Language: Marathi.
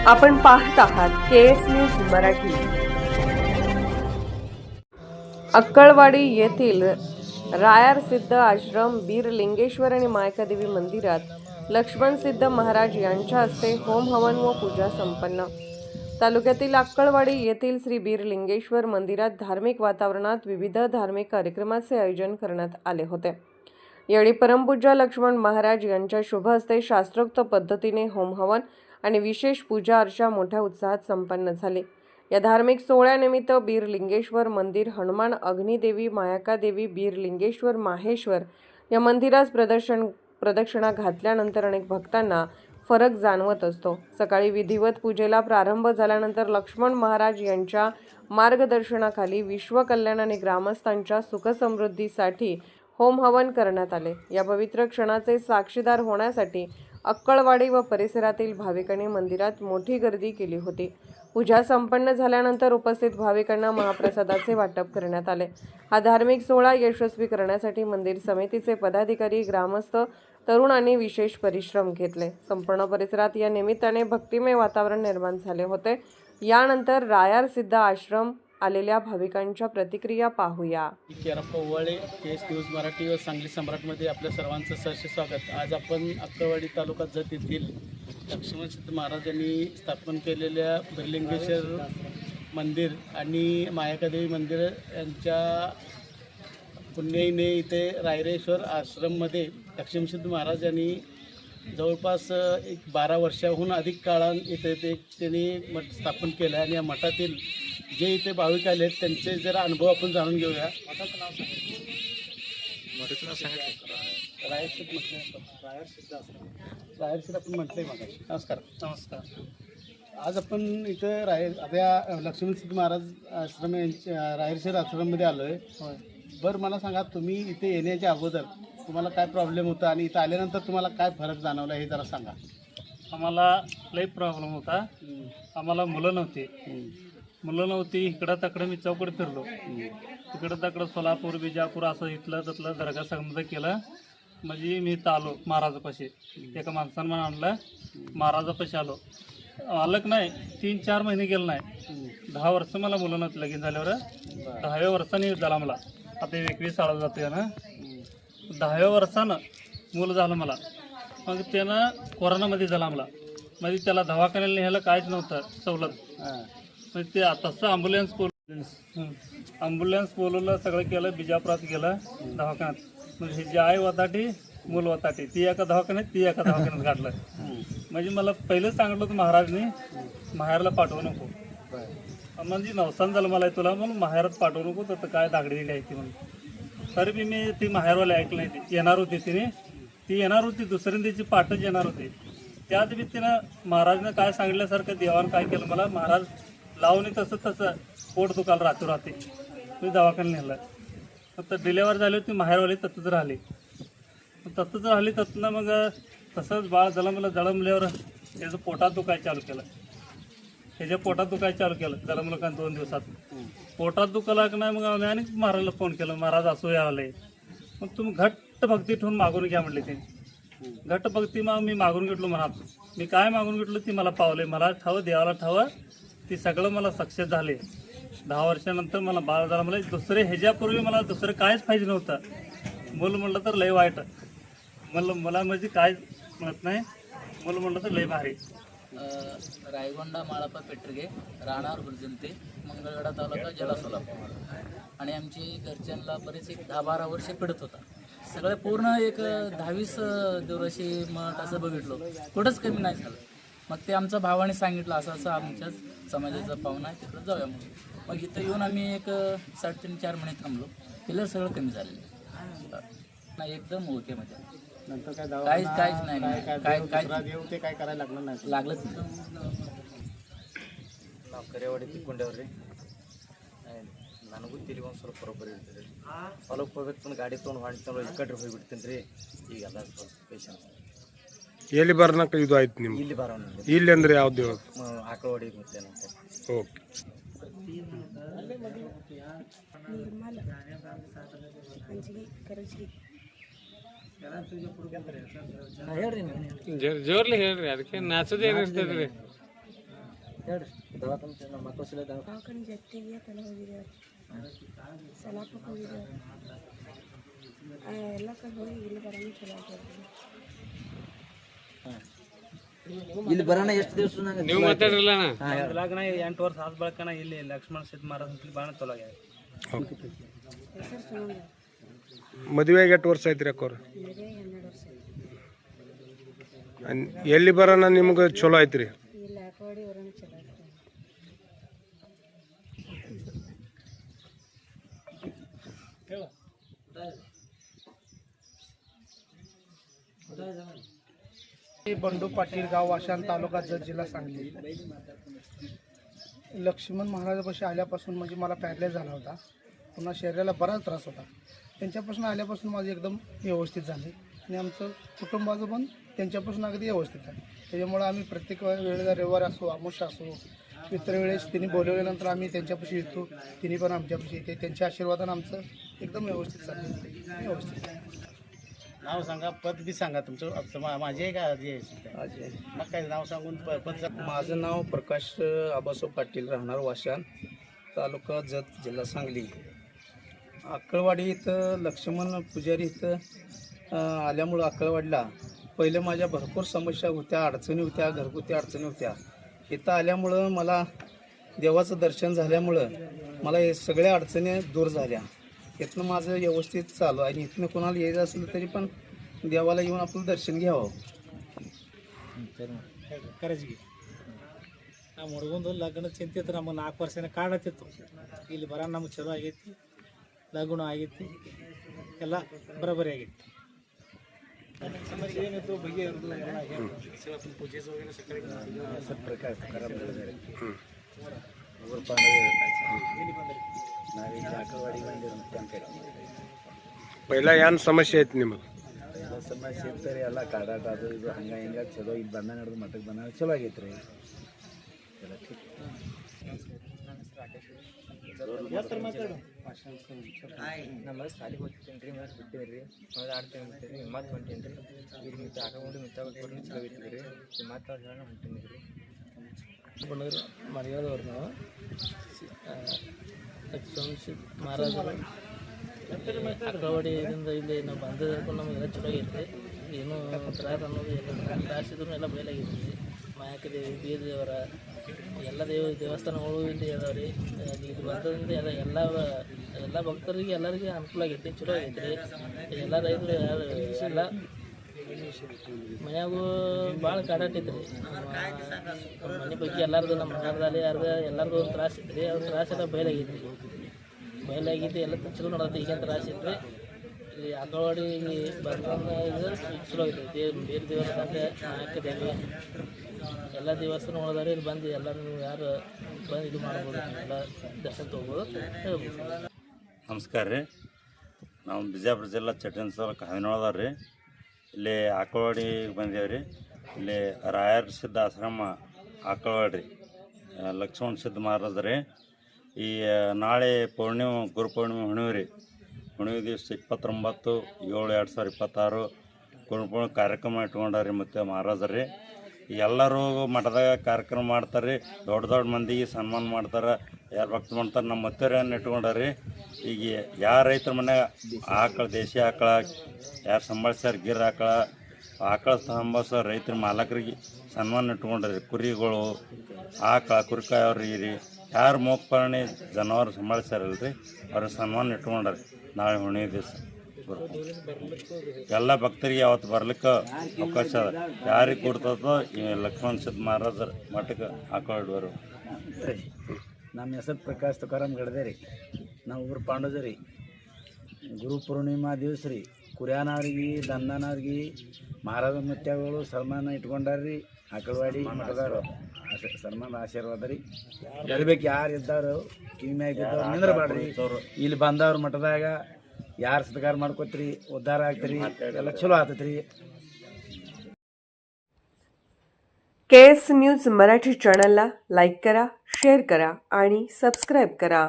आपण पाहत आहात KS न्यूज मराठी। अक्कळवाडी येथील रायार सिद्ध आश्रम बीरलिंगेश्वर आणि मायकादेवी मंदिरात लक्ष्मण सिद्ध महाराज यांच्या हस्ते होम हवन व पूजा संपन्न। तालुक्यातील अक्कळवाडी येथील श्री बीरलिंगेश्वर मंदिरात धार्मिक वातावरणात विविध धार्मिक कार्यक्रमाचे आयोजन करण्यात आले होते। यावेळी परमपूज्य लक्ष्मण महाराज यांच्या शुभ हस्ते शास्त्रोक्त पद्धतीने होम हवन आणि विशेष पूजा अर्चा मोठ्या उत्साहात संपन्न झाली। या धार्मिक सोहळ्यानिमित्त बीरलिंगेश्वर मंदिर, हनुमान अग्निदेवी, मायकादेवी, बीरलिंगेश्वर माहेश्वर या मंदिरास प्रदक्षिणा घातल्यानंतर अनेक भक्तांना फरक जाणवत असतो। सकाळी विधिवत पूजेला प्रारंभ झाल्यानंतर लक्ष्मण महाराज यांच्या मार्गदर्शनाखाली विश्वकल्याण आणि ग्रामस्थांच्या सुखसमृद्धीसाठी होम हवन करण्यात आले। या पवित्र क्षणाचे साक्षीदार होण्यासाठी अक्कळवाडी व परिसरातील भाविकांनी मंदिरात मोठी गर्दी केली होती। पूजा संपन्न झाल्यानंतर उपस्थित भाविकांना महाप्रसादाचे वाटप करण्यात आले। हा धार्मिक सोहळा यशस्वी करण्यासाठी मंदिर समितीचे पदाधिकारी, ग्रामस्थ, तरुणांनी विशेष परिश्रम घेतले। संपूर्ण परिसरात या निमित्ताने भक्तिमय वातावरण निर्माण झाले होते। यानंतर रायार सिद्ध आश्रम आलेल्या भाविकांच्या प्रतिक्रिया पाहूया। केरप्पा ओवाळे, KS न्यूज मराठी व सांगली सम्राटमध्ये आपल्या सर्वांचं सहर्ष स्वागत। आज आपण अक्कळवाडी तालुका जत येथील लक्ष्मण सिद्ध महाराज यांनी स्थापन केलेल्या बीरलिंगेश्वर मंदिर आणि मायकादेवी मंदिर यांच्या पुण्याईने इथे रायरेश्वर आश्रममध्ये लक्ष्मण सिद्ध महाराज यांनी जवळपास 12 वर्षाहून अधिक काळात इथे त्यांनी मठ स्थापन केलं आणि या मठातील जे इथे भाविक आले आहेत त्यांचे जरा अनुभव आपण जाणून घेऊया। मठाचं नाव सांगितलं रायर सिद्ध आपण म्हटलंय मागाशी। नमस्कार। आज आपण इथं आपल्या लक्ष्मण सिद्ध महाराज आश्रम यांच्या रायरेश्वर आश्रममध्ये आलो आहे। बरं, मला सांगा, तुम्ही इथे येण्याच्या अगोदर तुम्हाला काय प्रॉब्लेम होता आणि इथं आल्यानंतर तुम्हाला काय फरक जाणवला हे जरा सांगा। आम्हाला लई प्रॉब्लेम होता। आम्हाला मुलं नव्हती। इकडं तकडं मी चौकड फिरलो, इकडं तकडं सोलापूर, बिजापूर असं इथलं तिथलं दर्गा संबंध केलं। म्हणजे मी इथं आलो महाराजापाशी, एका माणसानं मला आणलं, महाराजापाशी आलो की नाही 3-4 महिने गेलं नाही, 10 वर्ष मला मुलं नव्हती। लगीन झाल्यावर 10व्या वर्षाने झाला मला। आता 21 साळा जाते ना, 10व्या वर्षानं मुलं झालं मला। मग त्यानं कोरोनामध्ये झाला मला, म्हणजे त्याला दवाखान्याला न्यायला काहीच नव्हतं सवलत। म्हणजे ते तसं ॲम्ब्युलन्स बोलवलं, सगळं केलं, बिजापुरात गेलं दवाखान्यात। म्हणजे हे जे आई वताटी, मूल वताटी, ती एका दवाखान्यात काढलं। म्हणजे मला पहिलेच सांगितलं होतं महाराजने, माहेरला पाठवू नको, म्हणजे नवसान झालं मला तुला, म्हणून माहेरात पाठवू नको, तर काय दागडी घ्यायची म्हणून। तरी मी ती माहेरवाले ऐकलं नाही। ती येणार होती, ती येणार होती, दुसऱ्यांदीची पाठच येणार होती। त्यात बी तिनं महाराजनं काय सांगितल्यासारखं देवानं काय केलं मला, महाराज लावून तसं पोट दुखायला रात्री मी दवाखान्यात नेलं। फक्त डिलेवर झाली होती, माहेरवाली तसंच राहिली। तसनं मग तसंच बाळ झालं, मला जळमल्यावर त्याचं पोटात दुखायला चालू केलं। जळमलं का 2 दिवसात पोटात दुखायला की नाही, मग आम्ही आणि महाराजला फोन केला, महाराज असं आले, मग तुम्ही घट्ट भक्ती ठेवून मागून घ्या म्हटले। ते घट्ट भक्ती मग मी मागून घेतलो मनात। मी काय मागून घेतलं ती मला पावले, मला ठावं, देवाला ठावं, ती सगळं मला सक्सेस झाले। 10 वर्षानंतर मला बाळ झाला। मला दुसरे ह्याच्यापूर्वी मला दुसरं काहीच पाहिजे नव्हतं। मुलं म्हटलं तर लय वाईट, मला म्हणजे काय म्हणत नाही, मुलं म्हटलं तर लय भारी। रायगोंडा माळापा पेटरगे, राहणार गुलजंते, मंगळवेढा तालुका, जिल्हा सोलापूर। आणि आमची घरच्यांना बरेच 10-12 वर्ष पडत होता। सगळं पूर्ण एक 10-20 दिवशी मठ असं बघितलो, कुठंच कमी नाही झालं। मग ते आमच्या भावाने सांगितलं असं आमच्याच समाजाचा पाहुणा आहे, तिकडं जाऊया म्हणून। मग इथं येऊन आम्ही एक 3.5-4 महिने थांबलो, तिला सगळं कमी झालेलं नाही, एकदम ओके। म्हणजे नंतर काय काहीच नाही, काय करायला लागलं नाही, लागलंच नाही। ಕರೆವಾಡಿ ತಿಕ್ಕೊಂಡೇವ್ರಿ ನನಗೂ ತಿರುಗಿ ಒಂದು ಸ್ವಲ್ಪ ಬರೋಬ್ಬರಿ ಇರ್ತದೆ ರೀ। ಹೊಲಕ್ಕೆ ಹೋಗ್ಬೇಕು ಗಾಡಿ ತೊಗೊಂಡು ಹೊಂಟ್ಕೊಂಡು ಈ ಕಡೆ ಹೋಗಿಬಿಡ್ತೀನಿ ರೀ। ಈಗೆಲ್ಲ ಸ್ವಲ್ಪ ಪೇಷನ್ಸ್ ಎಲ್ಲಿ ಬರ್ನಕ್ಕೆ ಇದು ಆಯ್ತು ನಿಮ್ಗೆ? ಇಲ್ಲಿ ಬರೋಣ, ಇಲ್ಲಿ ಅಂದ್ರೆ ಯಾವ್ದು? ಆಕಳವಾಡಿ ಮುತ್ತೇನಂತ। ಓಕೆ, ಜೋರ್ಲಿ ಹೇಳ್ರಿ, ಅದಕ್ಕೆ ನಾಚೋದೇನಿರ್ತದ್ರಿ? ಹೇಳ್ರಿ ದವಾಖಾನೆ ನಮ್ಮ ಮಕ್ಕಳು ಸಲ ದವಾಖಾನೆ ಜೊತೆಗೆ ತಲೆ ಹೋಗಿದ್ದೇವೆ ಸಲಾಪಕ್ಕೆ ಹೋಗಿದ್ದೇವೆ ಎಲ್ಲ ಕಡೆ ಹೋಗಿ ಇಲ್ಲಿ ಬರೋಣ ಚಲೋ ಆಗ್ತದೆ ಇಲ್ಲಿ ಬರೋಣ ಎಷ್ಟು ದಿವಸ ನೀವು ಮಾತಾಡ್ರಲ್ಲ ಲಗ್ನ 8 ವರ್ಷ ಆದ ಬಳಕನ ಇಲ್ಲಿ ಲಕ್ಷ್ಮಣ ಸಿದ್ಧ ಮಹಾರಾಜ್ ಬಾಣ ಚಲೋ ಆಗ್ಯಾವ. ಹೆಸರು ಸುನಂದ ಮದುವೆಗೆ ಎಷ್ಟು ವರ್ಷ ಐತ್ರಿ ಅಕ್ಕೋರು? ಮದುವೆ 12 ವರ್ಷ ಎಲ್ಲಿ ಬರೋಣ ನಿಮ್ಗೆ ಚಲೋ ಐತ್ರಿ? ಇಲ್ಲಿ ಆಕವಾಡಿ ಬರೋಣ ಚಲೋ ಆಗ್ತದೆ बंडू पाटील गाव वाशान तालुका जत जिल्हा सांगली. लक्ष्मण महाराजापाशी आल्यापासून म्हणजे मला पॅरलाइज झाला होता, पुन्हा शरीराला बराच त्रास होता. त्यांच्यापासून आल्यापासून माझं एकदम व्यवस्थित झाले आणि आमचं कुटुंबाचं पण त्यांच्यापासून अगदी व्यवस्थित आहे. त्याच्यामुळं आम्ही प्रत्येक वेळेला रविवार असो अमावस्या असो इतर वेळेस त्यांनी बोलवल्यानंतर आम्ही त्यांच्यापाशी येतो, तिने पण आमच्यापाशी येते. त्यांच्या आशीर्वादानं आमचं एकदम व्यवस्थित चाललं व्यवस्थित. नाव सांगा, पद बी सांगा तुमचं. माझे आहे का आजी आहे? मग काय नाव सांगून पद सांगा. माझं नाव प्रकाश आबासो पाटील, राहणार वाशान तालुका जत जिल्हा सांगली. अक्कळवाडी इथं लक्ष्मण पुजारी इथं आल्यामुळं अक्कळवाडीला पहिले माझ्या भरपूर समस्या होत्या, अडचणी होत्या, घरगुती अडचणी होत्या. इथं आल्यामुळं मला देवाचं दर्शन झाल्यामुळं मला हे सगळ्या अडचणी दूर झाल्या. इथनं माझं व्यवस्थित चालू आहे आणि इथनं कोणाला यायचं असलं तरी पण देवाला येऊन आपलं दर्शन घ्यावं. ಕರೆಜಿ ನಮ್ಮ ಹುಡುಗಂದು ಲಗ್ನ ಚಿಂತಿತ್ತು. ನಮಗೆ 4 ವರ್ಷನೇ ಕಾಡತ್ತಿತ್ತು. ಇಲ್ಲಿ ಬರೋಣ ನಮ್ಗೆ ಚಲೋ ಆಗೈತಿ, ಲಗ್ನ ಆಗೈತಿ, ಎಲ್ಲ ಬರೋಬ್ಬರಿ ಆಗೈತಿ. ಏನಿತ್ತು ಬಗ್ಗೆ ಪೂಜೆ ಪ್ರಕಾಶ್ ನಾವೀಗ ಅಕ್ಕವಾಡಿ ಬಂದಿರೋ पहिला ಏನ್ ಸಮಸ್ಯೆ ಐತಿ ನಿಮಗೆ? ಎಲ್ಲ ಸಮಸ್ಯೆ ಇರ್ತಾರೆ, ಎಲ್ಲ ಕಾಡಾಟ ಅದು ಇದು ಹಂಗೆ ಹಿಂಗೆ ಚಲೋ. ಈಗ ಬಂದ ನಡೆದು ಮಠಕ್ಕೆ ಬಂದ ಚಲೋ ಆಗೈತೆ ರೀ. ಎಲ್ಲ ಠೀಕ್. ನಮ್ಮ ಸಾಲಿಗೆ ಹೋಗ್ತೀನಿ ರೀ, ಮತ್ತೆ ಬಿಟ್ಟಿದ್ರಿ ರೀ, ಮತ್ತೆ ಆಡ್ತೀನಿ ಬಿಡ್ತೀರಿ, ಮತ್ತೆ ಹೊಂಟೀನಿ ರೀ. ಈಗ ಮಿತ್ತ ಹಾಕೊಂಡು ಮಿತ್ತ ಕೊಟ್ಟು ಚಲೋ ಬಿಟ್ಟಿದ್ರಿ ರೀ, ಮತ್ತೆ ಅವ್ರು ಹೇಳೋಣ ಹೊಂಟೀನಿ ರೀ. ಮರ್ಯಾದವ್ರು ನಾವು ಲಕ್ಷ್ಮಣ ಸಿದ್ಧ ಮಹಾರಾಜರು ಅಕ್ಕವಾಡಿಯಿಂದ ಇಲ್ಲಿ ನಾವು ಬಂದಿದ್ದಕ್ಕೂ ನಮಗೆಲ್ಲ ಚಲೋ ಆಗೈತೆ. ಏನೂ ತ್ರಾಸ ಅನ್ನೋದು ಎಲ್ಲ ತ್ರಾಸಿದ್ರು ಎಲ್ಲ ಬಯಲಾಗೈತಿ. ಮಾಯಕ ದೇವಿ, ಬೀರ ದೇವರ ಎಲ್ಲ ದೇವಸ್ಥಾನಗಳು ಇಲ್ಲಿ ಅದಾವೆ ರೀ. ಇದು ಬಂದದಿಂದ ಎಲ್ಲ ಭಕ್ತರಿಗೆ ಎಲ್ಲರಿಗೆ ಅನುಕೂಲ ಆಗೈತಿ, ಚಲೋ ಆಗೈತೆ ರೀ. ಎಲ್ಲ ರೈತರು ಎಲ್ಲ ಮನ್ಯಾಗೂ ಭಾಳ ಕಾಡಾಟೈತೆ ರೀ. ಮನೆ ಬಗ್ಗೆ ಎಲ್ಲರದು ನಮ್ಮ ಮನೆಯವ್ರದಲ್ಲಿ ಎಲ್ಲರದು ಒಂದು ತ್ರಾಸ ಐತೆ ರೀ. ಅವ್ರ ತ್ರಾಸೆಲ್ಲ ಬಯಲಾಗೈತಿ ಎಲ್ಲ ಚಲೋ ನೋಡೋದು. ಈಗೇನು ತ್ರಾಸ ಐತೆ ರೀ. ಇಲ್ಲಿ ಅಕ್ಕವಾಡಿಗೆ ಬಂದು ಚಲೋ ಆಗೈತೆ. ಬೇರೆ ದೇವಸ್ಥಾನ ನಾಯಕ ದೇವಿ ಎಲ್ಲ ದೇವಸ್ಥಾನ ನೋಡಿದಾರೆ. ಇಲ್ಲಿ ಬಂದು ಎಲ್ಲರೂ ಯಾರು ಬಂದು ಇದು ಮಾಡ್ಬೋದು, ಎಲ್ಲ ದರ್ಶನ ತೊಗೋಬೋದು ಹೇಳ್ಬೋದು. ನಮಸ್ಕಾರ ರೀ. ನಾವು ಬಿಜಾಪುರ ಜಿಲ್ಲಾ ಚಟ್ಟಣ ತಾಲೂಕು ಹವಿನೋಳದವ್ರು ರೀ. ಇಲ್ಲಿ ಆಕಳವಾಡಿಗೆ ಬಂದೇವೆ ರೀ. ಇಲ್ಲಿ ರಾಯರ ಸಿದ್ಧ ಆಶ್ರಮ ಆಕಳವಾಡಿ ಲಕ್ಷ್ಮಣ ಸಿದ್ಧ ಮಹಾರಾಜ ರೀ. ಈ ನಾಳೆ ಪೂರ್ಣಿಮೆ, ಗುರುಪೂರ್ಣಿಮೆ ಹುಣ್ಣಿಮೆ ರೀ. ಹುಣ್ಣಿಮೆ ದಿವಸ 29/7/2026 ಗುರುಪೂರ್ಣಿಮೆ ಕಾರ್ಯಕ್ರಮ ಇಟ್ಕೊಂಡಾರಿ. ಮತ್ತು ಮಹಾರಾಜ ರೀ ಎಲ್ಲರೂ ಮಠದಾಗ ಕಾರ್ಯಕ್ರಮ ಮಾಡ್ತಾರೆ ರೀ. ದೊಡ್ಡ ದೊಡ್ಡ ಮಂದಿಗೆ ಸನ್ಮಾನ ಮಾಡ್ತಾರೆ, ಯಾರು ಭಕ್ತ ಮಾಡ್ತಾರೆ. ನಮ್ಮ ಮತ್ತೇರೇನು ಇಟ್ಕೊಂಡಾರಿ. ಈಗ ಯಾರು ರೈತರ ಮನ್ಯಾಗ ಆಕಳ, ದೇಶಿ ಆಕಳ ಯಾರು ಸಂಭಾಳಿಸ್ಯಾರ, ಗಿರ್ ಆಕಳ ಸಂಭಾಳಿಸೋ ರೈತರ ಮಾಲಕರಿಗೆ ಸನ್ಮಾನ ಇಟ್ಕೊಂಡ್ರಿ. ಕುರಿಗಳು, ಆಕಳ, ಕುರಿಕಾಯವ್ರಿಗೆ ರೀ ಯಾರು ಮೂಕಪರ್ಣಿ ಜಾನುವಾರು ಸಂಭಾಳಿಸ್ಯಾರಲ್ಲ ರೀ, ಅವ್ರಿಗೆ ಸನ್ಮಾನ ಇಟ್ಕೊಂಡ್ರಿ. ನಾಳೆ ಹುಣ್ಣಿಮೆ ದಿವಸ ಎಲ್ಲ ಭಕ್ತರಿಗೆ ಅವತ್ತು ಬರ್ಲಿಕ್ಕೆ ಅವಕಾಶ ಅದ. ಯಾರಿಗೆ ಕೊಡ್ತದೋ ಈ ಲಕ್ಷ್ಮಣ ಸಿದ್ಧ ಮಹಾರಾಜರ ಮಠಕ್ಕೆ ಹಾಕೊಳ್ಳೋರು. ನಮ್ಮ ಹೆಸರು ಪ್ರಕಾಶ್ ತುಕಾರಾಮ್ ಗಡ್ದೆ ರೀ. ನಾವು ಊರು ಪಾಂಡೋದ ರೀ. ಗುರು ಪೂರ್ಣಿಮಾ ದಿವಸ ರೀ ಕುರ್ಯಾನವ್ರಿಗೆ, ದಂದನವ್ರಿಗೆ ಮಹಾರಾಜ ಮುತ್ಯಾಗಳು ಸನ್ಮಾನ ಇಟ್ಕೊಂಡಾರ್ರಿ. ಅಕ್ಕಳವಾಡಿ ಮಠದವ್ರು ಸನ್ಮಾನ ಆಶೀರ್ವಾದ ರೀ. ಗೆಲ್ಬೇಕು ಯಾರು ಇದ್ದವರು ಕಿವಿ ಮ್ಯಾಗ ಬಿದ್ದವ್ರು ನಿಂದ್ರಬೇಡ್ರಿ. ಇಲ್ಲಿ ಬಂದವ್ರು ಮಠದಾಗ ಯಾರು ಸತ್ಕಾರ ಮಾಡ್ಕೋತೀರಿ, ಉದ್ಧಾರ ಆಗ್ತೀರಿ, ಎಲ್ಲ ಚಲೋ ಆಗ್ತೈತ್ರಿ. KS न्यूज मराठी चॅनलला लाईक करा, शेअर करा आणि सबस्क्राईब करा.